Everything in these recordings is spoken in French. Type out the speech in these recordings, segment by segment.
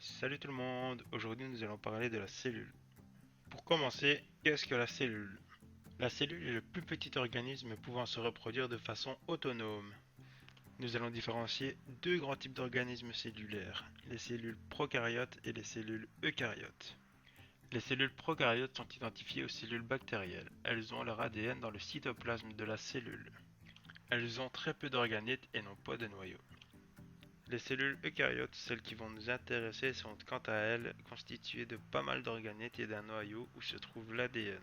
Salut tout le monde, aujourd'hui nous allons parler de la cellule. Pour commencer, qu'est-ce que la cellule? La cellule est le plus petit organisme pouvant se reproduire de façon autonome. Nous allons différencier deux grands types d'organismes cellulaires, les cellules prokaryotes et les cellules eucaryotes. Les cellules prokaryotes sont identifiées aux cellules bactérielles. Elles ont leur ADN dans le cytoplasme de la cellule. Elles ont très peu d'organites et n'ont pas de noyau. Les cellules eucaryotes, celles qui vont nous intéresser, sont quant à elles constituées de pas mal d'organites et d'un noyau où se trouve l'ADN.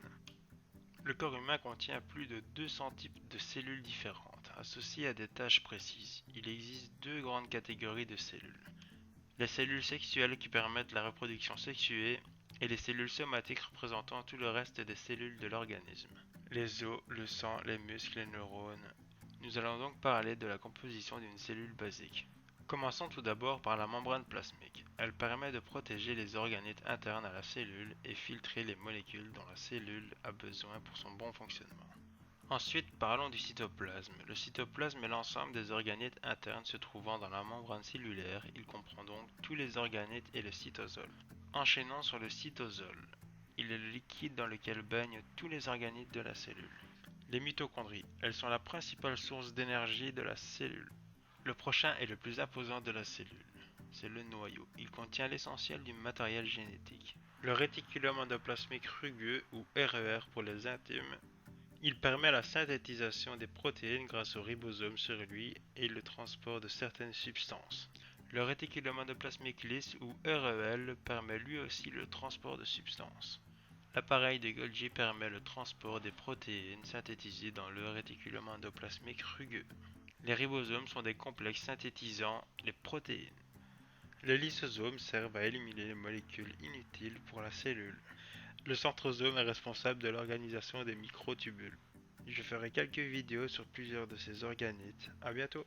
Le corps humain contient plus de 200 types de cellules différentes, associées à des tâches précises. Il existe deux grandes catégories de cellules. Les cellules sexuelles qui permettent la reproduction sexuée et les cellules somatiques représentant tout le reste des cellules de l'organisme. Les os, le sang, les muscles, les neurones. Nous allons donc parler de la composition d'une cellule basique. Commençons tout d'abord par la membrane plasmique. Elle permet de protéger les organites internes à la cellule et filtrer les molécules dont la cellule a besoin pour son bon fonctionnement. Ensuite, parlons du cytoplasme. Le cytoplasme est l'ensemble des organites internes se trouvant dans la membrane cellulaire. Il comprend donc tous les organites et le cytosol. Enchaînons sur le cytosol. Il est le liquide dans lequel baignent tous les organites de la cellule. Les mitochondries. Elles sont la principale source d'énergie de la cellule. Le prochain est le plus imposant de la cellule. C'est le noyau. Il contient l'essentiel du matériel génétique. Le réticulum endoplasmique rugueux, ou RER pour les intimes, il permet la synthétisation des protéines grâce au ribosome sur lui et le transport de certaines substances. Le réticulum endoplasmique lisse, ou REL, permet lui aussi le transport de substances. L'appareil de Golgi permet le transport des protéines synthétisées dans le réticulum endoplasmique rugueux. Les ribosomes sont des complexes synthétisant les protéines. Les lysosomes servent à éliminer les molécules inutiles pour la cellule. Le centrosome est responsable de l'organisation des microtubules. Je ferai quelques vidéos sur plusieurs de ces organites. À bientôt!